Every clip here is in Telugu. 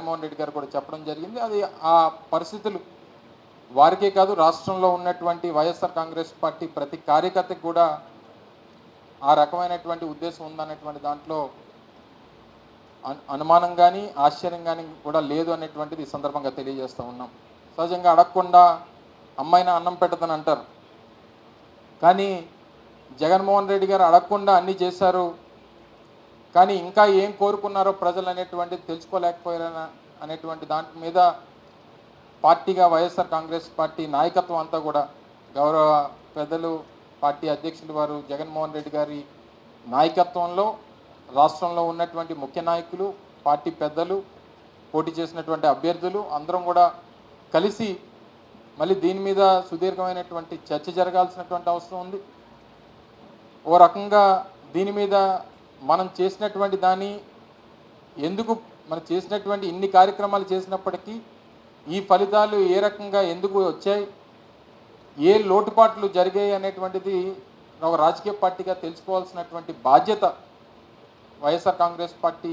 జగన్మోహన్ రెడ్డి గారు కూడా చెప్పడం జరిగింది. అది ఆ పరిస్థితులు వారికే కాదు, రాష్ట్రంలో ఉన్నటువంటి వైఎస్ఆర్ కాంగ్రెస్ పార్టీ ప్రతి కార్యకర్తకి కూడా ఆ రకమైనటువంటి ఉద్దేశం ఉందనేటువంటి దాంట్లో అనుమానం కానీ ఆశ్చర్యం కానీ కూడా లేదు అనేటువంటిది ఈ సందర్భంగా తెలియజేస్తూ ఉన్నాం. సహజంగా అడగకుండా అమ్మాయిన అన్నం పెట్టదని అంటారు, కానీ జగన్మోహన్ రెడ్డి గారు అడగకుండా అన్నీ చేశారు, కానీ ఇంకా ఏం కోరుకున్నారో ప్రజలు అనేటువంటిది తెలుసుకోలేకపోయారని అనేటువంటి దాని మీద పార్టీగా వైఎస్ఆర్ కాంగ్రెస్ పార్టీ నాయకత్వం అంతా కూడా గౌరవ పెద్దలు పార్టీ అధ్యక్షులు వారు జగన్మోహన్ రెడ్డి గారి నాయకత్వంలో రాష్ట్రంలో ఉన్నటువంటి ముఖ్య నాయకులు, పార్టీ పెద్దలు, పోటీ చేసినటువంటి అభ్యర్థులు అందరం కూడా కలిసి మళ్ళీ దీని మీద సుదీర్ఘమైనటువంటి చర్చ జరగాల్సినటువంటి అవసరం ఉంది. ఓ రకంగా దీని మీద మనం చేసినటువంటి దాన్ని ఎందుకు మనం చేసినటువంటి ఇన్ని కార్యక్రమాలు చేసినప్పటికీ ఈ ఫలితాలు ఏ రకంగా ఎందుకు వచ్చాయి, ఏ లోటుపాట్లు జరిగాయి అనేటువంటిది ఒక రాజకీయ పార్టీగా తెలుసుకోవాల్సినటువంటి బాధ్యత వైఎస్ఆర్ కాంగ్రెస్ పార్టీ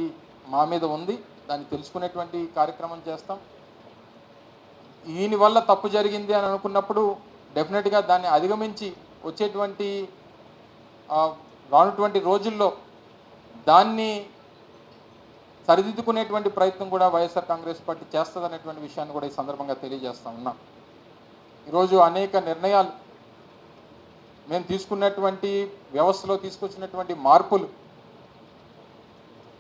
మా మీద ఉంది. దాన్ని తెలుసుకునేటువంటి కార్యక్రమం చేస్తాం. దీనివల్ల తప్పు జరిగింది అని అనుకున్నప్పుడు డెఫినెట్గా దాన్ని అధిగమించి వచ్చేటువంటి రానుటువంటి రోజుల్లో దాన్ని సరిదిద్దుకునేటువంటి ప్రయత్నం కూడా వైఎస్ఆర్ కాంగ్రెస్ పార్టీ చేస్తుంది అనేటువంటి విషయాన్ని కూడా ఈ సందర్భంగా తెలియజేస్తా ఉన్నాం. ఈరోజు అనేక నిర్ణయాలు మేము తీసుకున్నటువంటి వ్యవస్థలో తీసుకొచ్చినటువంటి మార్పులు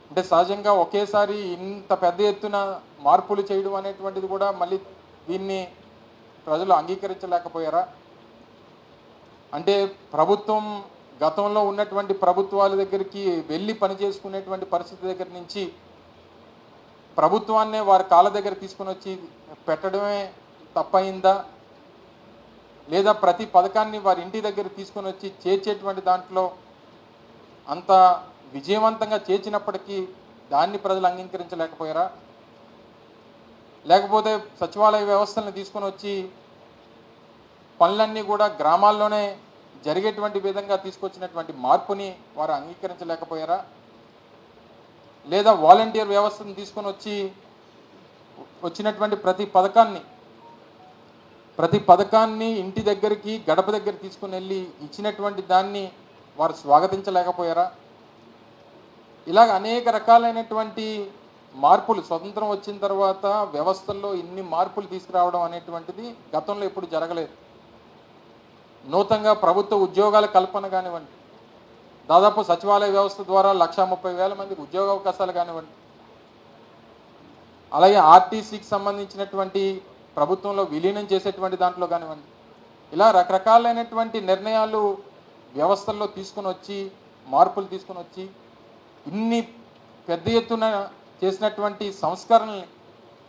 అంటే సహజంగా ఒకేసారి ఇంత పెద్ద ఎత్తున మార్పులు చేయడం అనేటువంటిది కూడా మళ్ళీ దీన్ని ప్రజలు అంగీకరించలేకపోయారా? అంటే ప్రభుత్వం గతంలో ఉన్నటువంటి ప్రభుత్వాల దగ్గరికి వెళ్ళి పనిచేసుకునేటువంటి పరిస్థితి దగ్గర నుంచి ప్రభుత్వాన్నే వారి కాళ్ళ దగ్గర తీసుకుని వచ్చి పెట్టడమే తప్పయిందా, లేదా ప్రతి పథకాన్ని వారి ఇంటి దగ్గర తీసుకొని వచ్చి చేర్చేటువంటి దాంట్లో అంత విజయవంతంగా చేర్చినప్పటికీ దాన్ని ప్రజలు అంగీకరించలేకపోయారా? లేకపోతే సచివాలయ వ్యవస్థలను తీసుకొని వచ్చి పనులన్నీ కూడా గ్రామాల్లోనే జరిగేటువంటి విధంగా తీసుకొచ్చినటువంటి మార్పుని వారు అంగీకరించలేకపోయారా? లేదా వాలంటీర్ వ్యవస్థను తీసుకొని వచ్చినటువంటి ప్రతి పథకాన్ని ఇంటి దగ్గరికి గడప దగ్గర తీసుకుని వెళ్ళి ఇచ్చినటువంటి దాన్ని వారు స్వాగతించలేకపోయారా? ఇలాగ అనేక రకాలైనటువంటి మార్పులు స్వతంత్రం వచ్చిన తర్వాత వ్యవస్థల్లో ఇన్ని మార్పులు తీసుకురావడం అనేటువంటిది గతంలో ఎప్పుడు జరగలేదు. నూతనంగా ప్రభుత్వ ఉద్యోగాల కల్పన కానివ్వండి, దాదాపు సచివాలయ వ్యవస్థ ద్వారా 1,30,000 మందికి ఉద్యోగ అవకాశాలు కానివ్వండి, అలాగే ఆర్టీసీకి సంబంధించినటువంటి ప్రభుత్వంలో విలీనం చేసేటువంటి దాంట్లో కానివ్వండి, ఇలా రకరకాలైనటువంటి నిర్ణయాలు వ్యవస్థల్లో తీసుకొని వచ్చి మార్పులు తీసుకొని వచ్చి ఇన్ని పెద్ద ఎత్తున చేసినటువంటి సంస్కరణల్ని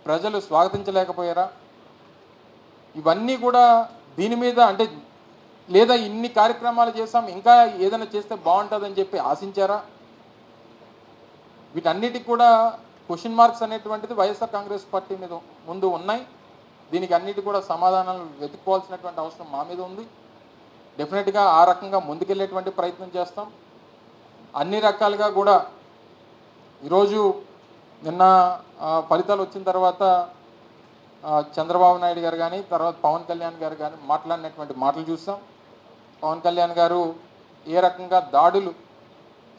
ప్రజలు స్వాగతించలేకపోయారా? ఇవన్నీ కూడా దీని మీద అంటే లేదా ఇన్ని కార్యక్రమాలు చేసాం ఇంకా ఏదైనా చేస్తే బాగుంటుందని చెప్పి ఆశించారా? వీటన్నిటికి కూడా క్వశ్చన్ మార్క్స్ అనేటువంటిది వైఎస్ఆర్ కాంగ్రెస్ పార్టీ మీద ముందు ఉన్నాయి. దీనికి అన్నిటి కూడా సమాధానాలు వెతుక్కోవాల్సినటువంటి అవసరం మా మీద ఉంది. డెఫినెట్గా ఆ రకంగా ముందుకెళ్ళేటువంటి ప్రయత్నం చేస్తాం. అన్ని రకాలుగా కూడా ఈరోజు నిన్న ఫలితాలు వచ్చిన తర్వాత చంద్రబాబు నాయుడు గారు కానీ తర్వాత పవన్ కళ్యాణ్ గారు కానీ మాట్లాడినటువంటి మాటలు చూస్తాం. పవన్ కళ్యాణ్ గారు ఏ రకంగా దాడులు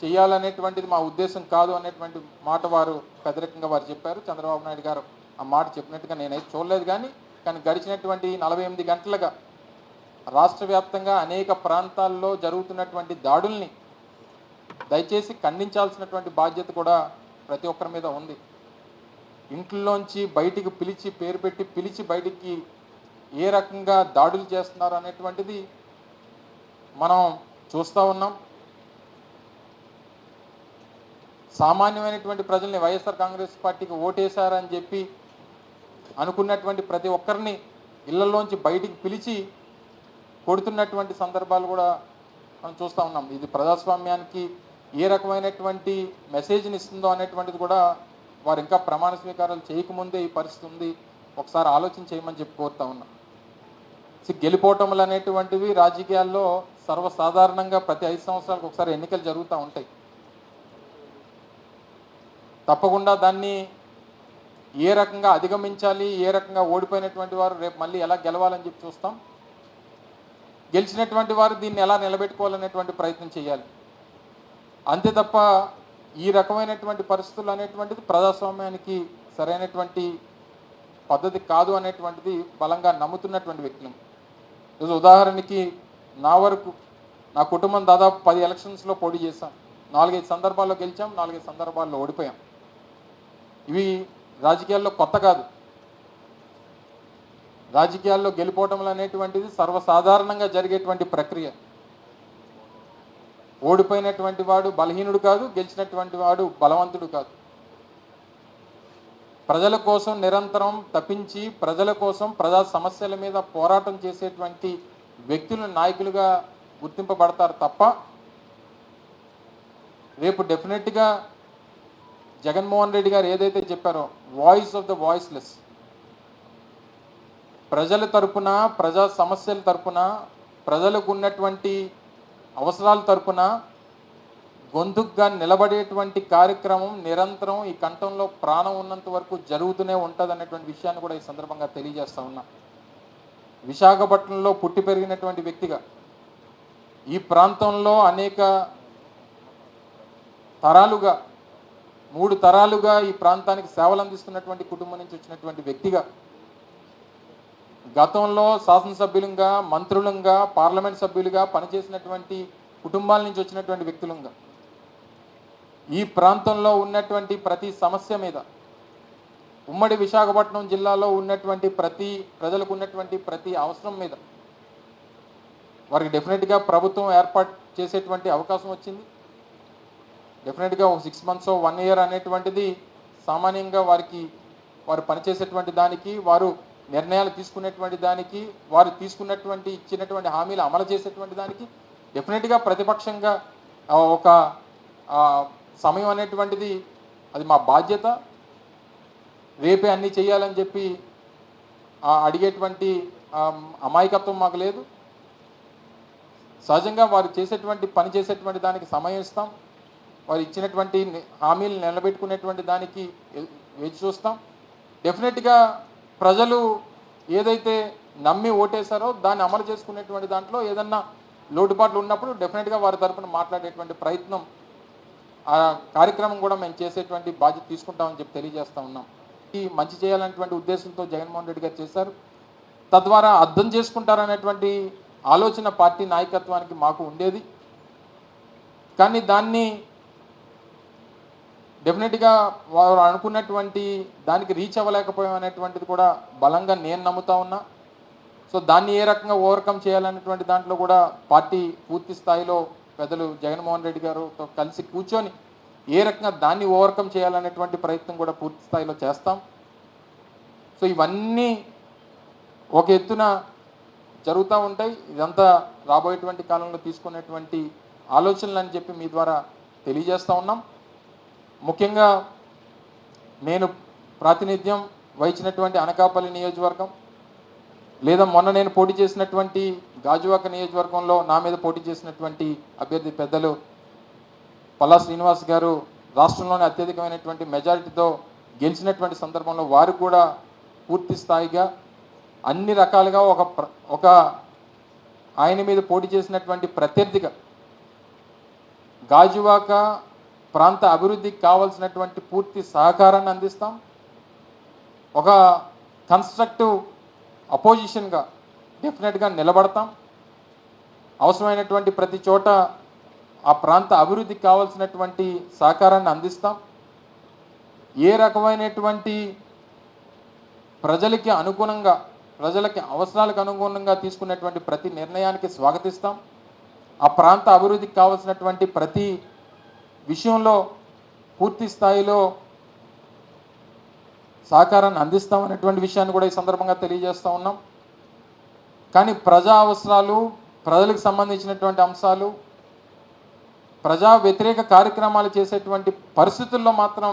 చేయాలనేటువంటిది మా ఉద్దేశం కాదు అనేటువంటి మాట వారు వ్యతిరేకంగా వారు చెప్పారు. చంద్రబాబు నాయుడు గారు ఆ మాట చెప్పినట్టుగా నేనైతే చూడలేదు. కానీ గడిచినటువంటి 48 గంటలుగా రాష్ట్ర వ్యాప్తంగా అనేక ప్రాంతాల్లో జరుగుతున్నటువంటి దాడుల్ని దయచేసి ఖండించాల్సినటువంటి బాధ్యత కూడా ప్రతి ఒక్కరి మీద ఉంది. ఇంట్లోంచి బయటికి పిలిచి పేరు పెట్టి పిలిచి బయటికి ఏ రకంగా దాడులు చేస్తున్నారు అనేటువంటిది మనం చూస్తూ ఉన్నాం. సామాన్యమైనటువంటి ప్రజల్ని వైఎస్ఆర్ కాంగ్రెస్ పార్టీకి ఓటేశారని చెప్పి అనుకున్నటువంటి ప్రతి ఒక్కరిని ఇళ్లలోంచి బయటికి పిలిచి కొడుతున్నటువంటి సందర్భాలు కూడా మనం చూస్తూ ఉన్నాం. ఇది ప్రజాస్వామ్యానికి ఏ రకమైనటువంటి మెసేజ్ని ఇస్తుందో అనేటువంటిది కూడా వారు ఇంకా ప్రమాణ స్వీకారాలు చేయకముందే ఈ పరిస్థితి ఉంది. ఒకసారి ఆలోచన చేయమని చెప్పి కోరుతా ఉన్నాం. గెలిపోవటములు అనేటువంటివి రాజకీయాల్లో సర్వసాధారణంగా ప్రతి 5 సంవత్సరాలకు ఒకసారి ఎన్నికలు జరుగుతూ ఉంటాయి. తప్పకుండా దాన్ని ఏ రకంగా అధిగమించాలి, ఏ రకంగా ఓడిపోయినటువంటి వారు రేపు మళ్ళీ ఎలా గెలవాలని చెప్పి చూస్తాం. గెలిచినటువంటి వారు దీన్ని ఎలా నిలబెట్టుకోవాలనేటువంటి ప్రయత్నం చేయాలి. అంతే తప్ప ఈ రకమైనటువంటి పరిస్థితులు అనేటువంటిది ప్రజాస్వామ్యానికి సరైనటువంటి పద్ధతి కాదు అనేటువంటిది బలంగా నమ్ముతున్నటువంటి వ్యక్తులు. ఈరోజు ఉదాహరణకి నా వరకు నా కుటుంబం దాదాపు 10 ఎలక్షన్స్లో పోటీ చేశాం. 4-5 సందర్భాల్లో గెలిచాం, 4-5 సందర్భాల్లో ఓడిపోయాం. ఇవి రాజకీయాల్లో కొత్త కాదు. రాజకీయాల్లో గెలిపోవటం అనేటువంటిది సర్వసాధారణంగా జరిగేటువంటి ప్రక్రియ. ఓడిపోయినటువంటి వాడు బలహీనుడు కాదు, గెలిచినటువంటి వాడు బలవంతుడు కాదు. ప్రజల కోసం నిరంతరం తప్పించి ప్రజల కోసం ప్రజా సమస్యల మీద పోరాటం చేసేటువంటి వ్యక్తులు నాయకులుగా గుర్తింపబడతారు తప్ప రేపు డెఫినెట్గా జగన్మోహన్ రెడ్డి గారు ఏదైతే చెప్పారో వాయిస్ ఆఫ్ ద వాయిస్లెస్, ప్రజల తరపున ప్రజా సమస్యల తరపున ప్రజలకు ఉన్నటువంటి అవసరాల తరపున గొంతుగ్గా నిలబడేటువంటి కార్యక్రమం నిరంతరం ఈ కంఠంలో ప్రాణం ఉన్నంత వరకు జరుగుతూనే ఉంటుంది అన్నటువంటి విషయాన్ని కూడా ఈ సందర్భంగా తెలియజేస్తా ఉన్నా. విశాఖపట్నంలో పుట్టి పెరిగినటువంటి వ్యక్తిగా ఈ ప్రాంతంలో అనేక తరాలుగా 3 తరాలుగా ఈ ప్రాంతానికి సేవలు అందిస్తున్నటువంటి కుటుంబం నుంచి వచ్చినటువంటి వ్యక్తిగా గతంలో శాసనసభ్యులుగా, మంత్రులుగా, పార్లమెంట్ సభ్యులుగా పనిచేసినటువంటి కుటుంబాల నుంచి వచ్చినటువంటి వ్యక్తులుగా ఈ ప్రాంతంలో ఉన్నటువంటి ప్రతి సమస్య మీద, ఉమ్మడి విశాఖపట్నం జిల్లాలో ఉన్నటువంటి ప్రజలకు ఉన్నటువంటి ప్రతి అవసరం మీద వారికి డెఫినెట్గా ప్రభుత్వం ఏర్పాటు చేసేటువంటి అవకాశం వచ్చింది. డెఫినెట్గా ఒక 6 months 1 year అనేటువంటిది సామాన్యంగా వారు పనిచేసేటువంటి దానికి, వారు నిర్ణయాలు తీసుకునేటువంటి దానికి, వారు తీసుకున్నటువంటి ఇచ్చినటువంటి హామీలు అమలు చేసేటువంటి దానికి డెఫినెట్గా ప్రతిపక్షంగా ఒక సమయం అనేటువంటిది అది మా బాధ్యత. రేపే అన్నీ చేయాలని చెప్పి అడిగేటువంటి అమాయకత్వం మాకు లేదు. సహజంగా వారు పని చేసేటువంటి దానికి సమయం ఇస్తాం. వారు ఇచ్చినటువంటి హామీలు నిలబెట్టుకునేటువంటి దానికి వేచి చూస్తాం. డెఫినెట్గా ప్రజలు ఏదైతే నమ్మి ఓటేశారో దాన్ని అమలు చేసుకునేటువంటి దాంట్లో ఏదన్నా లోటుపాట్లు ఉన్నప్పుడు డెఫినెట్గా వారి తరఫున మాట్లాడేటువంటి ప్రయత్నం, ఆ కార్యక్రమం కూడా మేము చేసేటువంటి బాధ్యత తీసుకుంటామని చెప్పి తెలియజేస్తూ ఉన్నాం. ఈ మంచి చేయాలనేటువంటి ఉద్దేశంతో జగన్మోహన్ రెడ్డి గారు చేశారు. తద్వారా అర్థం చేసుకుంటారనేటువంటి ఆలోచన పార్టీ నాయకత్వానికి మాకు ఉండేది. కానీ దాన్ని డెఫినెట్గా వారు అనుకున్నటువంటి దానికి రీచ్ అవ్వలేకపోయాం అనేటువంటిది కూడా బలంగా నేను నమ్ముతా ఉన్నా. సో దాన్ని ఏ రకంగా ఓవర్కమ్ చేయాలనేటువంటి దాంట్లో కూడా పార్టీ పూర్తి స్థాయిలో పెద్దలు జగన్మోహన్ రెడ్డి గారితో కలిసి కూర్చొని ఏ రకంగా దాన్ని ఓవర్కమ్ చేయాలనేటువంటి ప్రయత్నం కూడా పూర్తి స్థాయిలో చేస్తాం. సో ఇవన్నీ ఒక ఎత్తున జరుగుతూ ఉంటాయి. ఇదంతా రాబోయేటువంటి కాలంలో తీసుకునేటువంటి ఆలోచనలు అని చెప్పి మీ ద్వారా తెలియజేస్తూ ఉన్నాం. ముఖ్యంగా నేను ప్రాతినిధ్యం వహించినటువంటి అనకాపల్లి నియోజకవర్గం, లేదా మొన్న నేను పోటీ చేసినటువంటి గాజువాక నియోజకవర్గంలో నా మీద పోటీ చేసినటువంటి అభ్యర్థి పెద్దలు పల్లా శ్రీనివాస్ గారు రాష్ట్రంలోనే అత్యధికమైనటువంటి మెజారిటీతో గెలిచినటువంటి సందర్భంలో వారు కూడా పూర్తి స్థాయిగా అన్ని రకాలుగా ఒక ఆయన మీద పోటీ చేసినటువంటి ప్రత్యర్థిగా గాజువాక ప్రాంత అభివృద్ధికి కావాల్సినటువంటి పూర్తి సహకారాన్ని అందిస్తాం. ఒక కన్స్ట్రక్టివ్ అపోజిషన్గా డెఫినెట్గా నిలబడతాం. అవసరమైనటువంటి ప్రతి చోట ఆ ప్రాంత అభివృద్ధికి కావాల్సినటువంటి సహకారాన్ని అందిస్తాం. ఏ రకమైనటువంటి ప్రజలకి అనుగుణంగా, ప్రజలకి అవసరాలకు అనుగుణంగా తీసుకున్నటువంటి ప్రతి నిర్ణయానికి స్వాగతిస్తాం. ఆ ప్రాంత అభివృద్ధికి కావాల్సినటువంటి ప్రతి విషయంలో పూర్తి స్థాయిలో సహకారాన్ని అందిస్తామనేటువంటి విషయాన్ని కూడా ఈ సందర్భంగా తెలియజేస్తూ ఉన్నాం. కానీ ప్రజా అవసరాలు, ప్రజలకు సంబంధించినటువంటి అంశాలు, ప్రజా వ్యతిరేక కార్యక్రమాలు చేసేటువంటి పరిస్థితుల్లో మాత్రం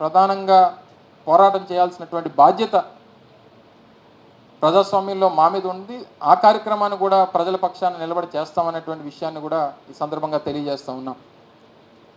ప్రధానంగా పోరాటం చేయాల్సినటువంటి బాధ్యత ప్రజాస్వామ్యంలో మా మీద ఉంది. ఆ కార్యక్రమాన్ని కూడా ప్రజల పక్షాన నిలబడి చేస్తామనేటువంటి విషయాన్ని కూడా ఈ సందర్భంగా తెలియజేస్తూ ఉన్నాం.